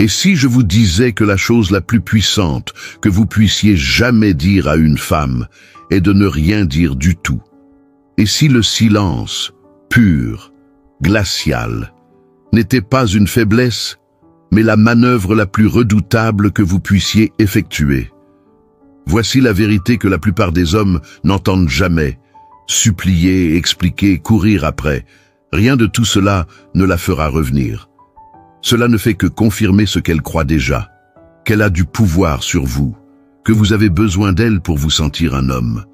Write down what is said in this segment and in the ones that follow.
Et si je vous disais que la chose la plus puissante que vous puissiez jamais dire à une femme est de ne rien dire du tout? Et si le silence, pur, glacial, n'était pas une faiblesse, mais la manœuvre la plus redoutable que vous puissiez effectuer? Voici la vérité que la plupart des hommes n'entendent jamais. Supplier, expliquer, courir après, rien de tout cela ne la fera revenir. Cela ne fait que confirmer ce qu'elle croit déjà, qu'elle a du pouvoir sur vous, que vous avez besoin d'elle pour vous sentir un homme.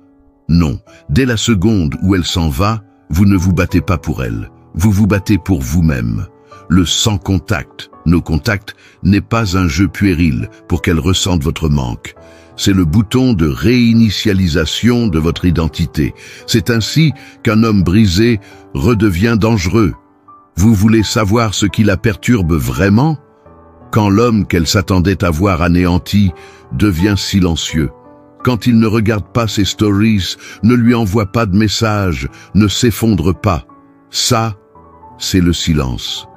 Non, dès la seconde où elle s'en va, vous ne vous battez pas pour elle, vous vous battez pour vous-même. Le sans contact, no contact, n'est pas un jeu puéril pour qu'elle ressente votre manque. C'est le bouton de réinitialisation de votre identité. C'est ainsi qu'un homme brisé redevient dangereux. Vous voulez savoir ce qui la perturbe vraiment? Quand l'homme qu'elle s'attendait à voir anéanti devient silencieux, quand il ne regarde pas ses stories, ne lui envoie pas de messages, ne s'effondre pas, ça, c'est le silence.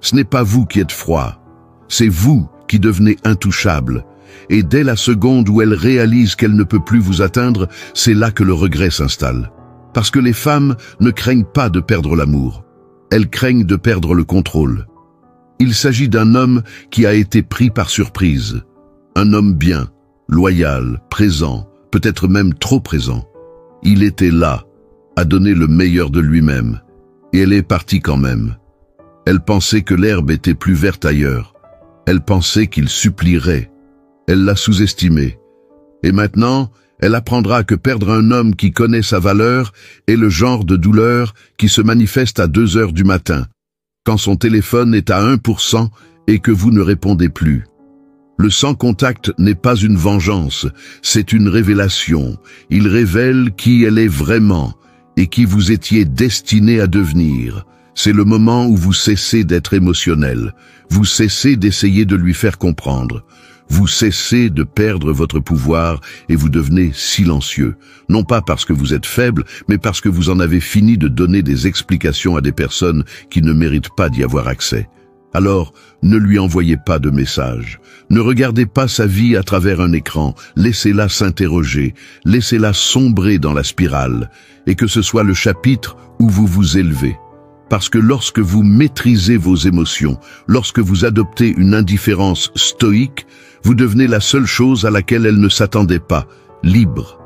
Ce n'est pas vous qui êtes froid, c'est vous qui devenez intouchable. Et dès la seconde où elle réalise qu'elle ne peut plus vous atteindre, c'est là que le regret s'installe. Parce que les femmes ne craignent pas de perdre l'amour. Elles craignent de perdre le contrôle. Il s'agit d'un homme qui a été pris par surprise. Un homme bien, loyal, présent, peut-être même trop présent. Il était là, à donner le meilleur de lui-même. Et elle est partie quand même. Elle pensait que l'herbe était plus verte ailleurs. Elle pensait qu'il supplierait. Elle l'a sous-estimé. Et maintenant, elle apprendra que perdre un homme qui connaît sa valeur est le genre de douleur qui se manifeste à 2 heures du matin, quand son téléphone est à 1% et que vous ne répondez plus. Le sans-contact n'est pas une vengeance, c'est une révélation. Il révèle qui elle est vraiment et qui vous étiez destiné à devenir. C'est le moment où vous cessez d'être émotionnel, vous cessez d'essayer de lui faire comprendre. Vous cessez de perdre votre pouvoir et vous devenez silencieux, non pas parce que vous êtes faible, mais parce que vous en avez fini de donner des explications à des personnes qui ne méritent pas d'y avoir accès. Alors, ne lui envoyez pas de message. Ne regardez pas sa vie à travers un écran. Laissez-la s'interroger. Laissez-la sombrer dans la spirale. Et que ce soit le chapitre où vous vous élevez. Parce que lorsque vous maîtrisez vos émotions, lorsque vous adoptez une indifférence stoïque, vous devenez la seule chose à laquelle elle ne s'attendait pas, libre.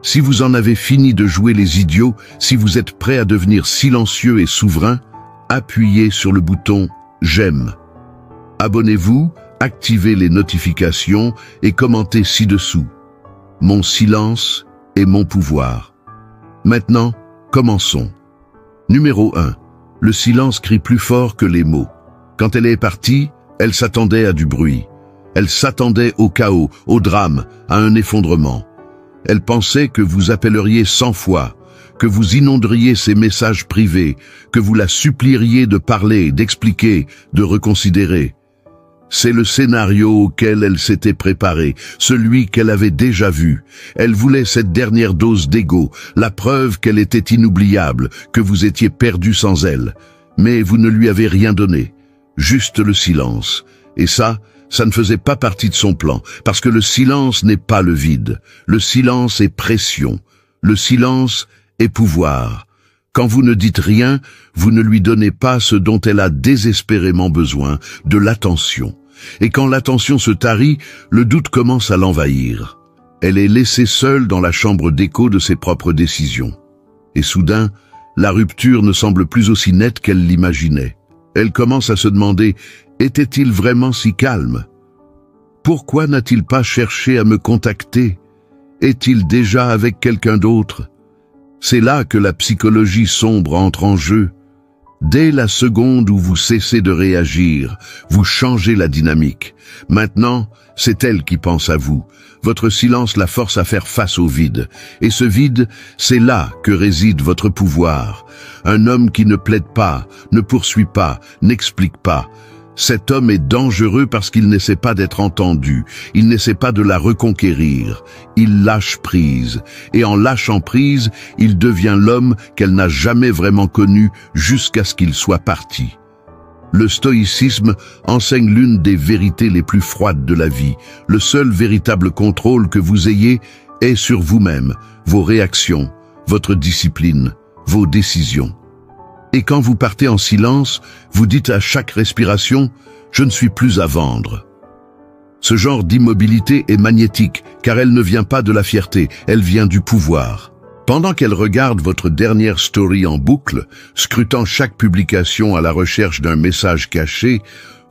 Si vous en avez fini de jouer les idiots, si vous êtes prêt à devenir silencieux et souverain, appuyez sur le bouton « J'aime ». Abonnez-vous, activez les notifications et commentez ci-dessous. Mon silence est mon pouvoir. Maintenant, commençons. Numéro 1. Le silence crie plus fort que les mots. Quand elle est partie, elle s'attendait à du bruit. Elle s'attendait au chaos, au drame, à un effondrement. Elle pensait que vous appelleriez 100 fois, que vous inonderiez ses messages privés, que vous la supplieriez de parler, d'expliquer, de reconsidérer. C'est le scénario auquel elle s'était préparée, celui qu'elle avait déjà vu. Elle voulait cette dernière dose d'ego, la preuve qu'elle était inoubliable, que vous étiez perdu sans elle. Mais vous ne lui avez rien donné, juste le silence. Et ça ne faisait pas partie de son plan, parce que le silence n'est pas le vide. Le silence est pression. Le silence est pouvoir. Quand vous ne dites rien, vous ne lui donnez pas ce dont elle a désespérément besoin, de l'attention. Et quand l'attention se tarit, le doute commence à l'envahir. Elle est laissée seule dans la chambre d'écho de ses propres décisions. Et soudain, la rupture ne semble plus aussi nette qu'elle l'imaginait. Elle commence à se demander, était-il vraiment si calme? Pourquoi n'a-t-il pas cherché à me contacter? Est-il déjà avec quelqu'un d'autre? C'est là que la psychologie sombre entre en jeu. Dès la seconde où vous cessez de réagir, vous changez la dynamique. Maintenant, c'est elle qui pense à vous. Votre silence la force à faire face au vide. Et ce vide, c'est là que réside votre pouvoir. Un homme qui ne plaide pas, ne poursuit pas, n'explique pas. Cet homme est dangereux parce qu'il n'essaie pas d'être entendu, il n'essaie pas de la reconquérir, il lâche prise, et en lâchant prise, il devient l'homme qu'elle n'a jamais vraiment connu jusqu'à ce qu'il soit parti. Le stoïcisme enseigne l'une des vérités les plus froides de la vie. Le seul véritable contrôle que vous ayez est sur vous-même, vos réactions, votre discipline, vos décisions. Et quand vous partez en silence, vous dites à chaque respiration « je ne suis plus à vendre ». Ce genre d'immobilité est magnétique, car elle ne vient pas de la fierté, elle vient du pouvoir. Pendant qu'elle regarde votre dernière story en boucle, scrutant chaque publication à la recherche d'un message caché,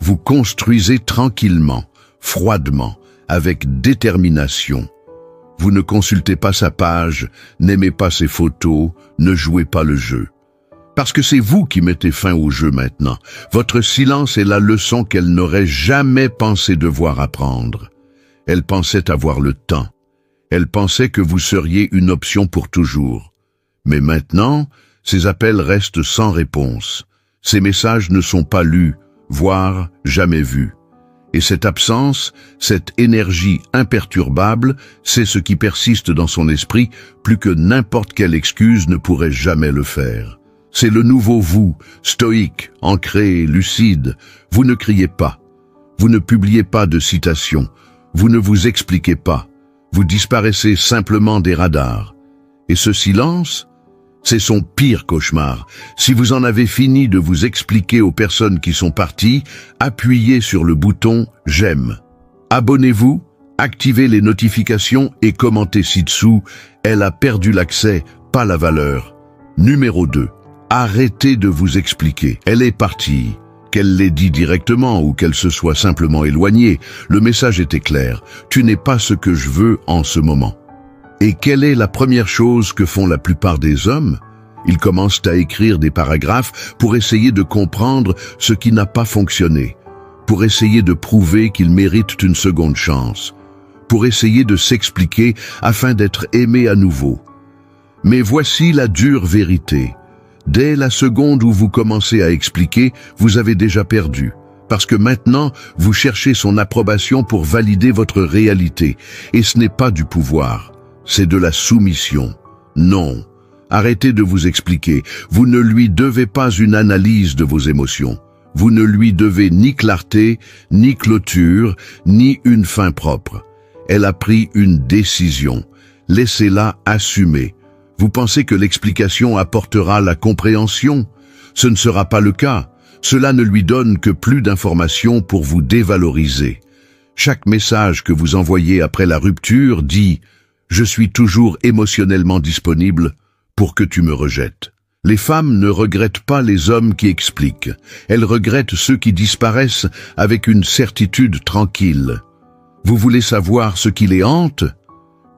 vous construisez tranquillement, froidement, avec détermination. Vous ne consultez pas sa page, n'aimez pas ses photos, ne jouez pas le jeu. Parce que c'est vous qui mettez fin au jeu maintenant. Votre silence est la leçon qu'elle n'aurait jamais pensé devoir apprendre. Elle pensait avoir le temps. Elle pensait que vous seriez une option pour toujours. Mais maintenant, ces appels restent sans réponse. Ces messages ne sont pas lus, voire jamais vus. Et cette absence, cette énergie imperturbable, c'est ce qui persiste dans son esprit, plus que n'importe quelle excuse ne pourrait jamais le faire. C'est le nouveau vous, stoïque, ancré, lucide. Vous ne criez pas. Vous ne publiez pas de citations. Vous ne vous expliquez pas. Vous disparaissez simplement des radars. Et ce silence, c'est son pire cauchemar. Si vous en avez fini de vous expliquer aux personnes qui sont parties, appuyez sur le bouton « J'aime ». Abonnez-vous, activez les notifications et commentez ci-dessous. Elle a perdu l'accès, pas la valeur. Numéro 2. Arrêtez de vous expliquer. Elle est partie. Qu'elle l'ait dit directement ou qu'elle se soit simplement éloignée, le message était clair. Tu n'es pas ce que je veux en ce moment. Et quelle est la première chose que font la plupart des hommes? Ils commencent à écrire des paragraphes pour essayer de comprendre ce qui n'a pas fonctionné, pour essayer de prouver qu'ils méritent une seconde chance, pour essayer de s'expliquer afin d'être aimés à nouveau. Mais voici la dure vérité. Dès la seconde où vous commencez à expliquer, vous avez déjà perdu. Parce que maintenant, vous cherchez son approbation pour valider votre réalité. Et ce n'est pas du pouvoir, c'est de la soumission. Non, arrêtez de vous expliquer. Vous ne lui devez pas une analyse de vos émotions. Vous ne lui devez ni clarté, ni clôture, ni une fin propre. Elle a pris une décision. Laissez-la assumer. Vous pensez que l'explication apportera la compréhension? Ce ne sera pas le cas. Cela ne lui donne que plus d'informations pour vous dévaloriser. Chaque message que vous envoyez après la rupture dit « Je suis toujours émotionnellement disponible pour que tu me rejettes ». Les femmes ne regrettent pas les hommes qui expliquent. Elles regrettent ceux qui disparaissent avec une certitude tranquille. Vous voulez savoir ce qui les hante?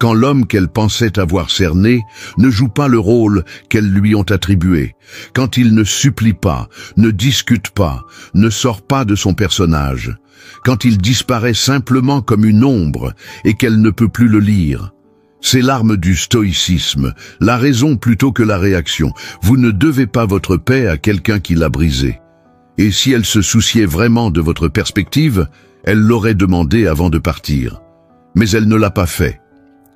Quand l'homme qu'elle pensait avoir cerné ne joue pas le rôle qu'elles lui ont attribué, quand il ne supplie pas, ne discute pas, ne sort pas de son personnage, quand il disparaît simplement comme une ombre et qu'elle ne peut plus le lire. C'est l'arme du stoïcisme, la raison plutôt que la réaction. Vous ne devez pas votre paix à quelqu'un qui l'a brisée. Et si elle se souciait vraiment de votre perspective, elle l'aurait demandé avant de partir. Mais elle ne l'a pas fait.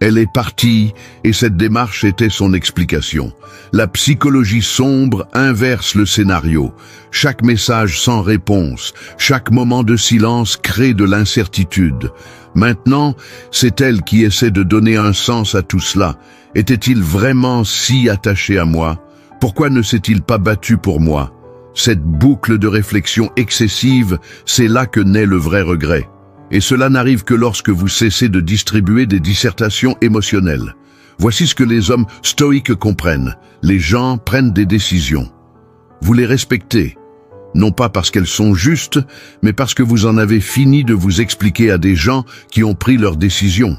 Elle est partie et cette démarche était son explication. La psychologie sombre inverse le scénario. Chaque message sans réponse, chaque moment de silence crée de l'incertitude. Maintenant, c'est elle qui essaie de donner un sens à tout cela. Était-il vraiment si attaché à moi? Pourquoi ne s'est-il pas battu pour moi? Cette boucle de réflexion excessive, c'est là que naît le vrai regret. Et cela n'arrive que lorsque vous cessez de distribuer des dissertations émotionnelles. Voici ce que les hommes stoïques comprennent. Les gens prennent des décisions. Vous les respectez, non pas parce qu'elles sont justes, mais parce que vous en avez fini de vous expliquer à des gens qui ont pris leurs décisions.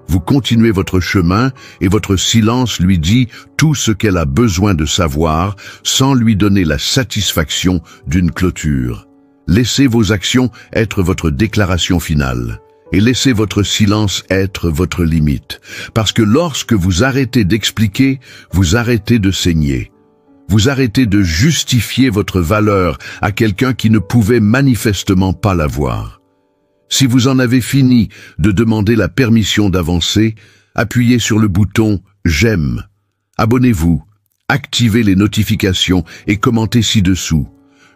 Vous continuez votre chemin et votre silence lui dit tout ce qu'elle a besoin de savoir sans lui donner la satisfaction d'une clôture. Laissez vos actions être votre déclaration finale et laissez votre silence être votre limite. Parce que lorsque vous arrêtez d'expliquer, vous arrêtez de saigner. Vous arrêtez de justifier votre valeur à quelqu'un qui ne pouvait manifestement pas la voir. Si vous en avez fini de demander la permission d'avancer, appuyez sur le bouton « J'aime ». Abonnez-vous, activez les notifications et commentez ci-dessous.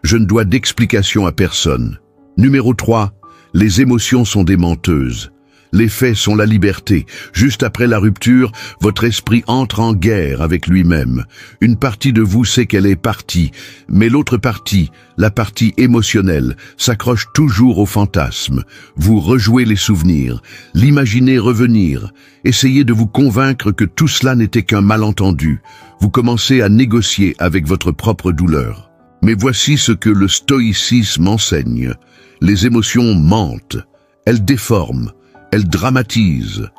Je ne dois d'explication à personne. Numéro 3. Les émotions sont des menteuses. Les faits sont la liberté. Juste après la rupture, votre esprit entre en guerre avec lui-même. Une partie de vous sait qu'elle est partie, mais l'autre partie, la partie émotionnelle, s'accroche toujours au fantasme. Vous rejouez les souvenirs, l'imaginez revenir. Essayez de vous convaincre que tout cela n'était qu'un malentendu. Vous commencez à négocier avec votre propre douleur. Mais voici ce que le stoïcisme enseigne. Les émotions mentent, elles déforment, elles dramatisent.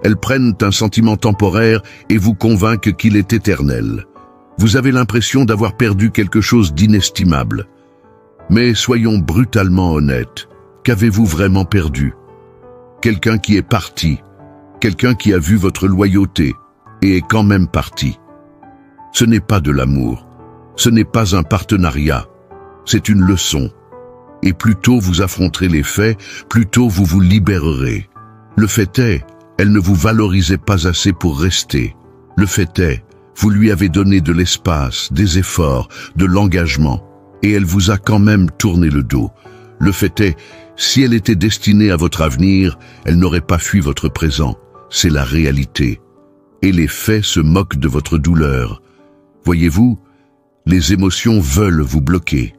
Elles prennent un sentiment temporaire et vous convainquent qu'il est éternel. Vous avez l'impression d'avoir perdu quelque chose d'inestimable. Mais soyons brutalement honnêtes. Qu'avez-vous vraiment perdu? Quelqu'un qui est parti, quelqu'un qui a vu votre loyauté et est quand même parti. Ce n'est pas de l'amour, ce n'est pas un partenariat, c'est une leçon. Et plus tôt vous affronterez les faits, plus tôt vous vous libérerez. Le fait est, elle ne vous valorisait pas assez pour rester. Le fait est, vous lui avez donné de l'espace, des efforts, de l'engagement, et elle vous a quand même tourné le dos. Le fait est, si elle était destinée à votre avenir, elle n'aurait pas fui votre présent. C'est la réalité. Et les faits se moquent de votre douleur. Voyez-vous, les émotions veulent vous bloquer.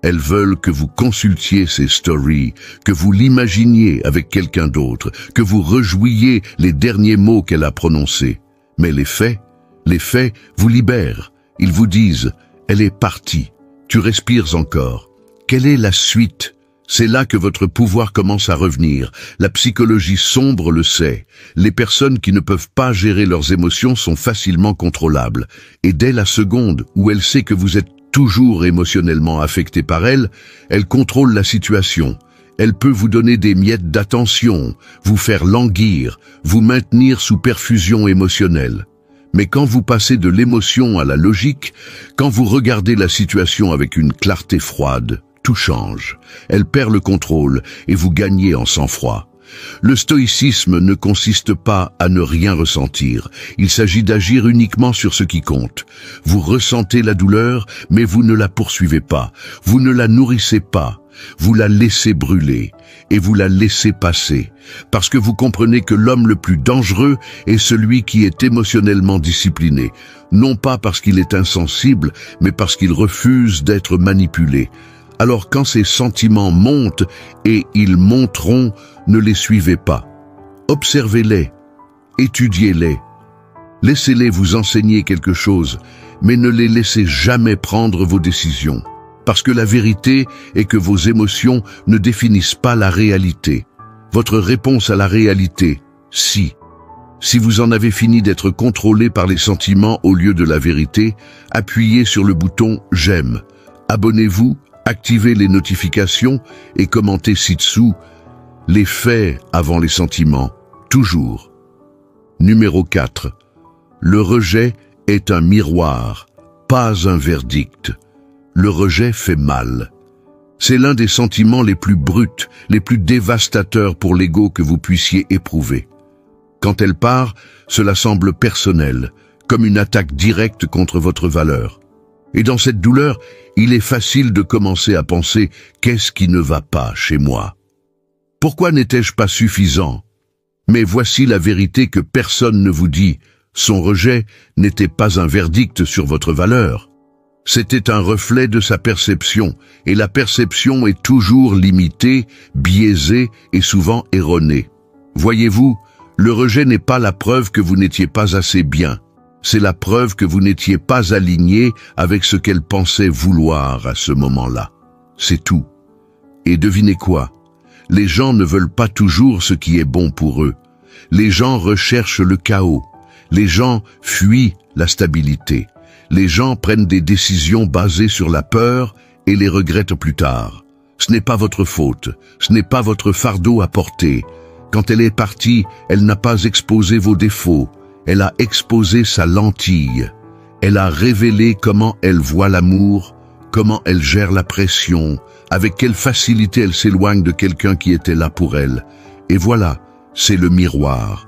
Elles veulent que vous consultiez ces stories, que vous l'imaginiez avec quelqu'un d'autre, que vous rejouiez les derniers mots qu'elle a prononcés. Mais les faits vous libèrent. Ils vous disent, elle est partie, tu respires encore. Quelle est la suite? C'est là que votre pouvoir commence à revenir. La psychologie sombre le sait. Les personnes qui ne peuvent pas gérer leurs émotions sont facilement contrôlables. Et dès la seconde où elle sait que vous êtes toujours émotionnellement affecté par elle, elle contrôle la situation. Elle peut vous donner des miettes d'attention, vous faire languir, vous maintenir sous perfusion émotionnelle. Mais quand vous passez de l'émotion à la logique, quand vous regardez la situation avec une clarté froide, tout change. Elle perd le contrôle et vous gagnez en sang-froid. Le stoïcisme ne consiste pas à ne rien ressentir. Il s'agit d'agir uniquement sur ce qui compte. Vous ressentez la douleur, mais vous ne la poursuivez pas. Vous ne la nourrissez pas. Vous la laissez brûler et vous la laissez passer. Parce que vous comprenez que l'homme le plus dangereux est celui qui est émotionnellement discipliné. Non pas parce qu'il est insensible, mais parce qu'il refuse d'être manipulé. Alors quand ces sentiments montent, et ils monteront, ne les suivez pas. Observez-les, étudiez-les. Laissez-les vous enseigner quelque chose, mais ne les laissez jamais prendre vos décisions. Parce que la vérité est que vos émotions ne définissent pas la réalité. Votre réponse à la réalité, si. Si vous en avez fini d'être contrôlé par les sentiments au lieu de la vérité, appuyez sur le bouton « J'aime ». Abonnez-vous, activez les notifications et commentez ci-dessous « Les faits avant les sentiments, toujours ». Numéro 4. Le rejet est un miroir, pas un verdict. Le rejet fait mal. C'est l'un des sentiments les plus bruts, les plus dévastateurs pour l'ego que vous puissiez éprouver. Quand elle part, cela semble personnel, comme une attaque directe contre votre valeur. Et dans cette douleur, il est facile de commencer à penser « Qu'est-ce qui ne va pas chez moi ? Pourquoi n'étais-je pas suffisant ?» Mais voici la vérité que personne ne vous dit. Son rejet n'était pas un verdict sur votre valeur. C'était un reflet de sa perception, et la perception est toujours limitée, biaisée et souvent erronée. Voyez-vous, le rejet n'est pas la preuve que vous n'étiez pas assez bien. C'est la preuve que vous n'étiez pas aligné avec ce qu'elle pensait vouloir à ce moment-là. C'est tout. Et devinez quoi? Les gens ne veulent pas toujours ce qui est bon pour eux. Les gens recherchent le chaos. Les gens fuient la stabilité. Les gens prennent des décisions basées sur la peur et les regrettent plus tard. Ce n'est pas votre faute. Ce n'est pas votre fardeau à porter. Quand elle est partie, elle n'a pas exposé vos défauts. Elle a exposé sa lentille. Elle a révélé comment elle voit l'amour, comment elle gère la pression, avec quelle facilité elle s'éloigne de quelqu'un qui était là pour elle. Et voilà, c'est le miroir.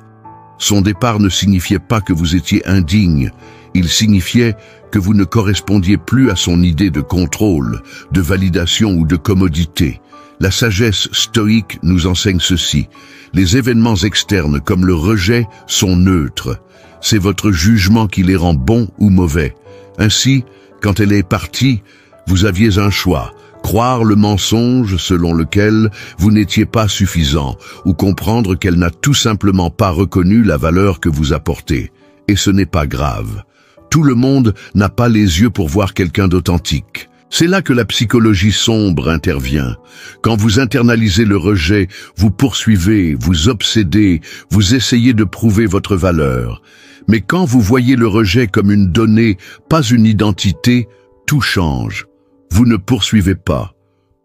Son départ ne signifiait pas que vous étiez indigne. Il signifiait que vous ne correspondiez plus à son idée de contrôle, de validation ou de commodité. La sagesse stoïque nous enseigne ceci. Les événements externes comme le rejet sont neutres. C'est votre jugement qui les rend bons ou mauvais. Ainsi, quand elle est partie, vous aviez un choix. Croire le mensonge selon lequel vous n'étiez pas suffisant ou comprendre qu'elle n'a tout simplement pas reconnu la valeur que vous apportez. Et ce n'est pas grave. Tout le monde n'a pas les yeux pour voir quelqu'un d'authentique. C'est là que la psychologie sombre intervient. Quand vous internalisez le rejet, vous poursuivez, vous obsédez, vous essayez de prouver votre valeur. Mais quand vous voyez le rejet comme une donnée, pas une identité, tout change. Vous ne poursuivez pas.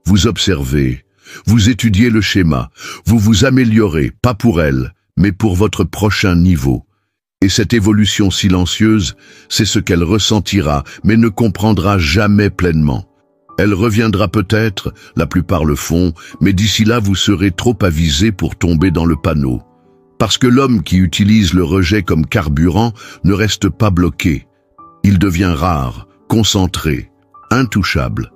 Vous observez. Vous étudiez le schéma. Vous vous améliorez, pas pour elle, mais pour votre prochain niveau. Et cette évolution silencieuse, c'est ce qu'elle ressentira, mais ne comprendra jamais pleinement. Elle reviendra peut-être, la plupart le font, mais d'ici là vous serez trop avisé pour tomber dans le panneau. Parce que l'homme qui utilise le rejet comme carburant ne reste pas bloqué. Il devient rare, concentré, intouchable.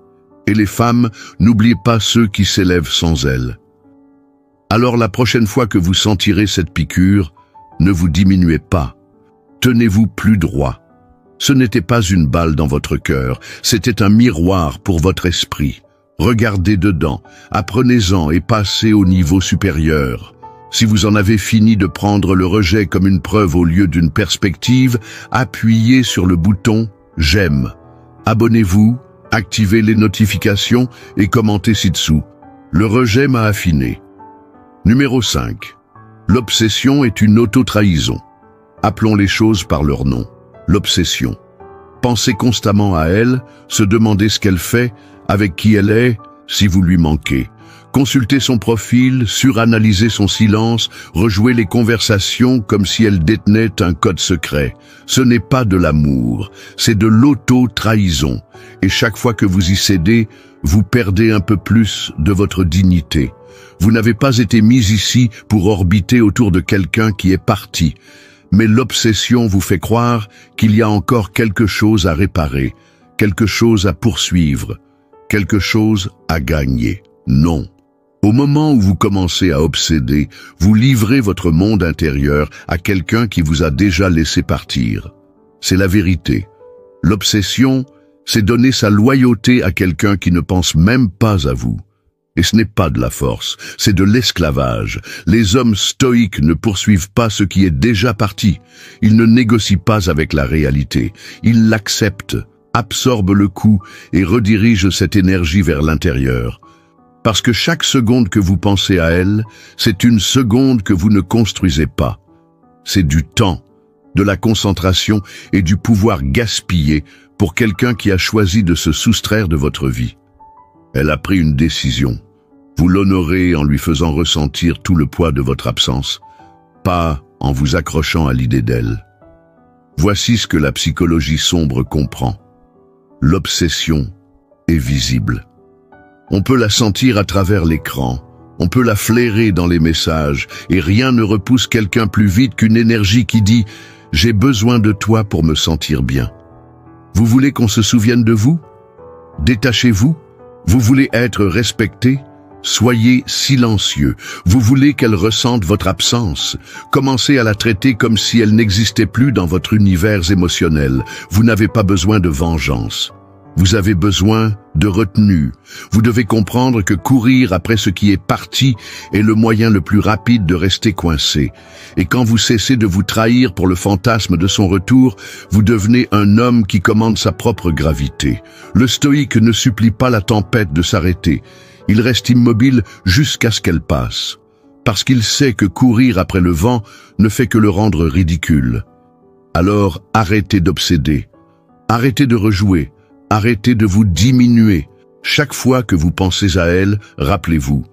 Et les femmes, n'oubliez pas ceux qui s'élèvent sans elles. Alors la prochaine fois que vous sentirez cette piqûre, ne vous diminuez pas. Tenez-vous plus droit. Ce n'était pas une balle dans votre cœur, c'était un miroir pour votre esprit. Regardez dedans, apprenez-en et passez au niveau supérieur. Si vous en avez fini de prendre le rejet comme une preuve au lieu d'une perspective, appuyez sur le bouton « J'aime ». Abonnez-vous, activez les notifications et commentez ci-dessous. Le rejet m'a affiné. Numéro 5. L'obsession est une auto-trahison. Appelons les choses par leur nom. L'obsession. Pensez constamment à elle, se demandez ce qu'elle fait, avec qui elle est, si vous lui manquez. Consultez son profil, suranalysez son silence, rejouez les conversations comme si elle détenait un code secret. Ce n'est pas de l'amour, c'est de l'auto-trahison. Et chaque fois que vous y cédez, vous perdez un peu plus de votre dignité. Vous n'avez pas été mis ici pour orbiter autour de quelqu'un qui est parti. Mais l'obsession vous fait croire qu'il y a encore quelque chose à réparer, quelque chose à poursuivre, quelque chose à gagner. Non. Au moment où vous commencez à obséder, vous livrez votre monde intérieur à quelqu'un qui vous a déjà laissé partir. C'est la vérité. L'obsession, c'est donner sa loyauté à quelqu'un qui ne pense même pas à vous. Et ce n'est pas de la force, c'est de l'esclavage. Les hommes stoïques ne poursuivent pas ce qui est déjà parti. Ils ne négocient pas avec la réalité. Ils l'acceptent, absorbent le coup et redirigent cette énergie vers l'intérieur. Parce que chaque seconde que vous pensez à elle, c'est une seconde que vous ne construisez pas. C'est du temps, de la concentration et du pouvoir gaspillé pour quelqu'un qui a choisi de se soustraire de votre vie. Elle a pris une décision. Vous l'honorez en lui faisant ressentir tout le poids de votre absence, pas en vous accrochant à l'idée d'elle. Voici ce que la psychologie sombre comprend. L'obsession est visible. On peut la sentir à travers l'écran, on peut la flairer dans les messages, et rien ne repousse quelqu'un plus vite qu'une énergie qui dit « J'ai besoin de toi pour me sentir bien ». Vous voulez qu'on se souvienne de vous? Détachez-vous. Vous voulez être respecté? Soyez silencieux. Vous voulez qu'elle ressente votre absence. Commencez à la traiter comme si elle n'existait plus dans votre univers émotionnel. Vous n'avez pas besoin de vengeance. Vous avez besoin de retenue. Vous devez comprendre que courir après ce qui est parti est le moyen le plus rapide de rester coincé. Et quand vous cessez de vous trahir pour le fantasme de son retour, vous devenez un homme qui commande sa propre gravité. Le stoïque ne supplie pas la tempête de s'arrêter. Il reste immobile jusqu'à ce qu'elle passe. Parce qu'il sait que courir après le vent ne fait que le rendre ridicule. Alors arrêtez d'obséder. Arrêtez de rejouer. Arrêtez de vous diminuer. Chaque fois que vous pensez à elle, rappelez-vous,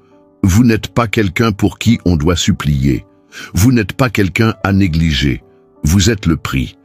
vous n'êtes pas quelqu'un pour qui on doit supplier. Vous n'êtes pas quelqu'un à négliger. Vous êtes le prix.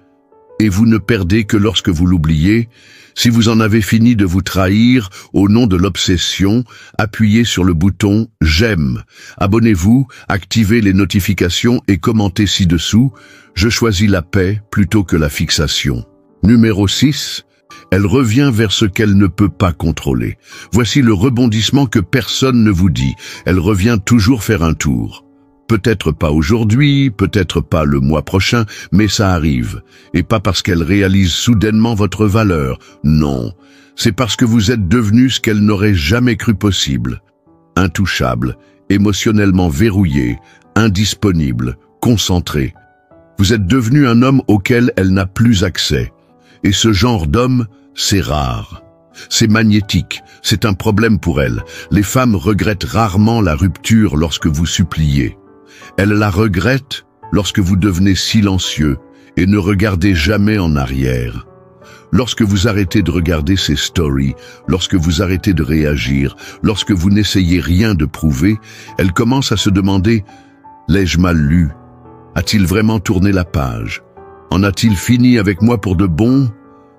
Et vous ne perdez que lorsque vous l'oubliez. Si vous en avez fini de vous trahir au nom de l'obsession, appuyez sur le bouton « J'aime ». Abonnez-vous, activez les notifications et commentez ci-dessous « Je choisis la paix plutôt que la fixation ». Numéro 6. Elle revient vers ce qu'elle ne peut pas contrôler. Voici le rebondissement que personne ne vous dit. Elle revient toujours faire un tour. Peut-être pas aujourd'hui, peut-être pas le mois prochain, mais ça arrive. Et pas parce qu'elle réalise soudainement votre valeur. Non, c'est parce que vous êtes devenu ce qu'elle n'aurait jamais cru possible. Intouchable, émotionnellement verrouillé, indisponible, concentré. Vous êtes devenu un homme auquel elle n'a plus accès. Et ce genre d'homme, c'est rare. C'est magnétique, c'est un problème pour elle. Les femmes regrettent rarement la rupture lorsque vous suppliez. Elles la regrettent lorsque vous devenez silencieux et ne regardez jamais en arrière. Lorsque vous arrêtez de regarder ses stories, lorsque vous arrêtez de réagir, lorsque vous n'essayez rien de prouver, elle commence à se demander « L'ai-je mal lu? A-t-il vraiment tourné la page? En a-t-il fini avec moi pour de bon ?»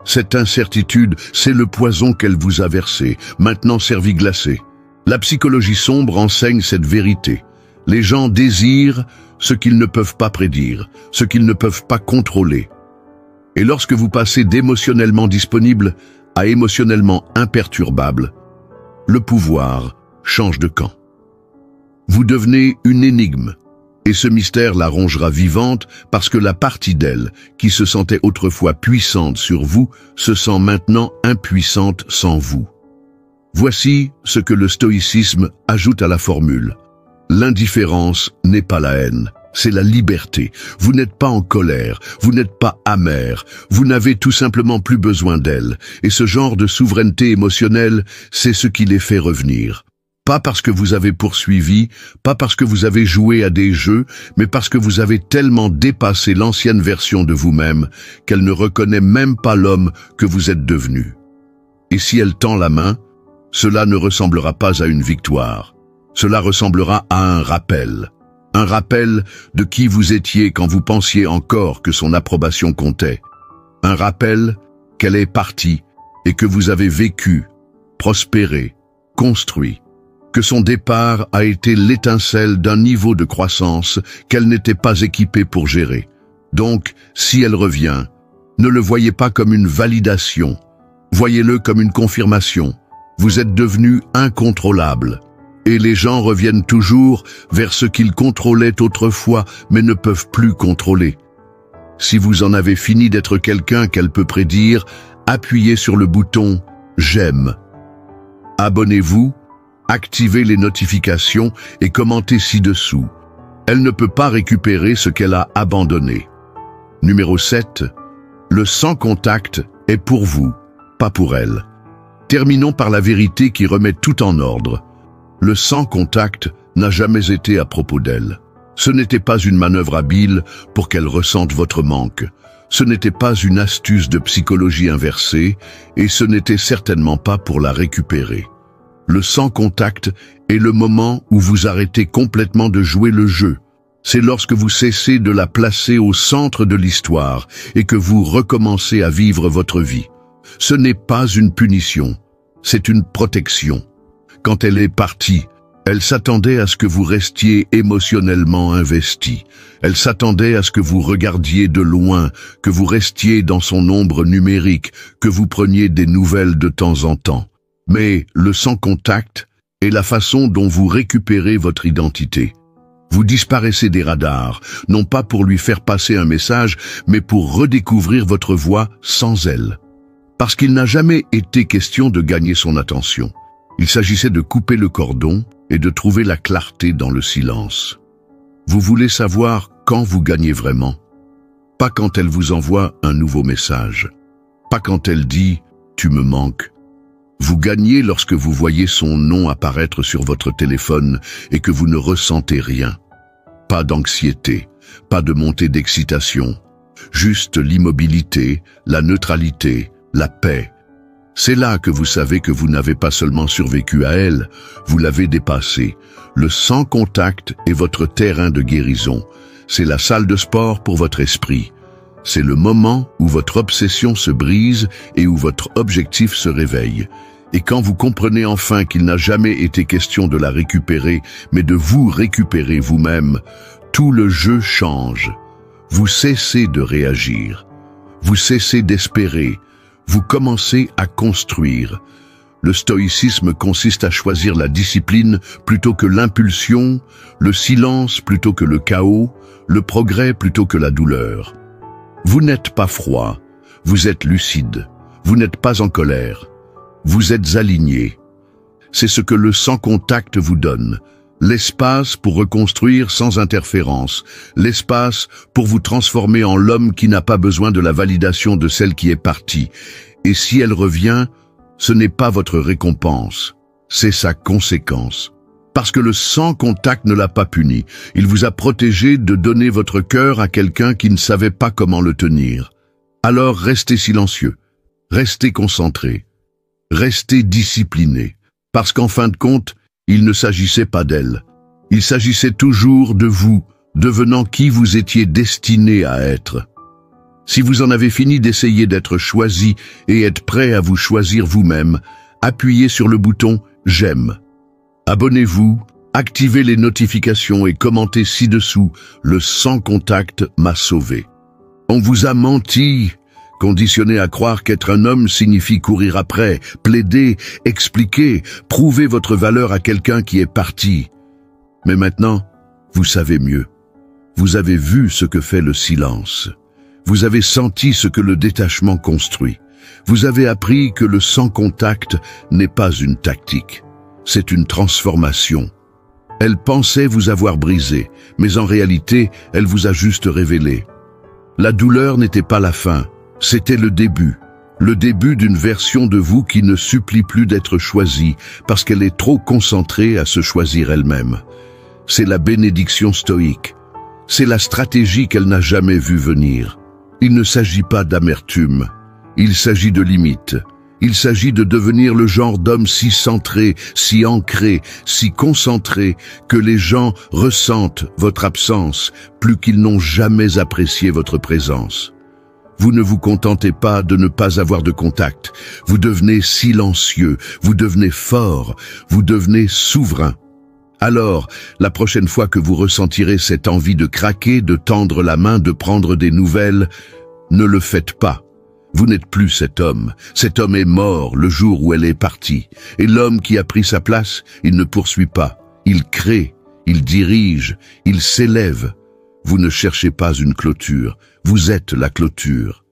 Cette incertitude, c'est le poison qu'elle vous a versé, maintenant servi glacé. La psychologie sombre enseigne cette vérité. Les gens désirent ce qu'ils ne peuvent pas prédire, ce qu'ils ne peuvent pas contrôler. Et lorsque vous passez d'émotionnellement disponible à émotionnellement imperturbable, le pouvoir change de camp. Vous devenez une énigme. Et ce mystère la rongera vivante parce que la partie d'elle, qui se sentait autrefois puissante sur vous, se sent maintenant impuissante sans vous. Voici ce que le stoïcisme ajoute à la formule. L'indifférence n'est pas la haine, c'est la liberté. Vous n'êtes pas en colère, vous n'êtes pas amer, vous n'avez tout simplement plus besoin d'elle. Et ce genre de souveraineté émotionnelle, c'est ce qui les fait revenir. Pas parce que vous avez poursuivi, pas parce que vous avez joué à des jeux, mais parce que vous avez tellement dépassé l'ancienne version de vous-même qu'elle ne reconnaît même pas l'homme que vous êtes devenu. Et si elle tend la main, cela ne ressemblera pas à une victoire. Cela ressemblera à un rappel. Un rappel de qui vous étiez quand vous pensiez encore que son approbation comptait. Un rappel qu'elle est partie et que vous avez vécu, prospéré, construit. Que son départ a été l'étincelle d'un niveau de croissance qu'elle n'était pas équipée pour gérer. Donc, si elle revient, ne le voyez pas comme une validation, voyez-le comme une confirmation. Vous êtes devenu incontrôlable. Et les gens reviennent toujours vers ce qu'ils contrôlaient autrefois, mais ne peuvent plus contrôler. Si vous en avez fini d'être quelqu'un qu'elle peut prédire, appuyez sur le bouton « J'aime ». Abonnez-vous, activez les notifications et commentez ci-dessous. Elle ne peut pas récupérer ce qu'elle a abandonné. Numéro 7. Le sans contact est pour vous, pas pour elle. Terminons par la vérité qui remet tout en ordre. Le sans contact n'a jamais été à propos d'elle. Ce n'était pas une manœuvre habile pour qu'elle ressente votre manque. Ce n'était pas une astuce de psychologie inversée et ce n'était certainement pas pour la récupérer. Le sans contact est le moment où vous arrêtez complètement de jouer le jeu. C'est lorsque vous cessez de la placer au centre de l'histoire et que vous recommencez à vivre votre vie. Ce n'est pas une punition, c'est une protection. Quand elle est partie, elle s'attendait à ce que vous restiez émotionnellement investi. Elle s'attendait à ce que vous regardiez de loin, que vous restiez dans son ombre numérique, que vous preniez des nouvelles de temps en temps. Mais le sans contact est la façon dont vous récupérez votre identité. Vous disparaissez des radars, non pas pour lui faire passer un message, mais pour redécouvrir votre voix sans elle. Parce qu'il n'a jamais été question de gagner son attention. Il s'agissait de couper le cordon et de trouver la clarté dans le silence. Vous voulez savoir quand vous gagnez vraiment. Pas quand elle vous envoie un nouveau message. Pas quand elle dit « tu me manques ». Vous gagnez lorsque vous voyez son nom apparaître sur votre téléphone et que vous ne ressentez rien. Pas d'anxiété, pas de montée d'excitation. Juste l'immobilité, la neutralité, la paix. C'est là que vous savez que vous n'avez pas seulement survécu à elle, vous l'avez dépassée. Le sans contact est votre terrain de guérison. C'est la salle de sport pour votre esprit. C'est le moment où votre obsession se brise et où votre objectif se réveille. Et quand vous comprenez enfin qu'il n'a jamais été question de la récupérer, mais de vous récupérer vous-même, tout le jeu change. Vous cessez de réagir. Vous cessez d'espérer, vous commencez à construire. Le stoïcisme consiste à choisir la discipline plutôt que l'impulsion, le silence plutôt que le chaos, le progrès plutôt que la douleur. Vous n'êtes pas froid, vous êtes lucide, vous n'êtes pas en colère, vous êtes aligné. C'est ce que le sans-contact vous donne, l'espace pour reconstruire sans interférence, l'espace pour vous transformer en l'homme qui n'a pas besoin de la validation de celle qui est partie. Et si elle revient, ce n'est pas votre récompense, c'est sa conséquence. Parce que le sans-contact ne l'a pas puni, il vous a protégé de donner votre cœur à quelqu'un qui ne savait pas comment le tenir. Alors restez silencieux, restez concentré, restez discipliné. Parce qu'en fin de compte, il ne s'agissait pas d'elle. Il s'agissait toujours de vous, devenant qui vous étiez destiné à être. Si vous en avez fini d'essayer d'être choisi et êtes prêt à vous choisir vous-même, appuyez sur le bouton « J'aime ». Abonnez-vous, activez les notifications et commentez ci-dessous « Le sans-contact m'a sauvé ». On vous a menti, conditionné à croire qu'être un homme signifie courir après, plaider, expliquer, prouver votre valeur à quelqu'un qui est parti. Mais maintenant, vous savez mieux. Vous avez vu ce que fait le silence. Vous avez senti ce que le détachement construit. Vous avez appris que le sans-contact n'est pas une tactique. C'est une transformation. Elle pensait vous avoir brisé, mais en réalité, elle vous a juste révélé. La douleur n'était pas la fin, c'était le début d'une version de vous qui ne supplie plus d'être choisie parce qu'elle est trop concentrée à se choisir elle-même. C'est la bénédiction stoïque. C'est la stratégie qu'elle n'a jamais vue venir. Il ne s'agit pas d'amertume, il s'agit de limites. Il s'agit de devenir le genre d'homme si centré, si ancré, si concentré que les gens ressentent votre absence plus qu'ils n'ont jamais apprécié votre présence. Vous ne vous contentez pas de ne pas avoir de contact, vous devenez silencieux, vous devenez fort, vous devenez souverain. Alors, la prochaine fois que vous ressentirez cette envie de craquer, de tendre la main, de prendre des nouvelles, ne le faites pas. Vous n'êtes plus cet homme. Cet homme est mort le jour où elle est partie. Et l'homme qui a pris sa place, il ne poursuit pas. Il crée, il dirige, il s'élève. Vous ne cherchez pas une clôture, vous êtes la clôture.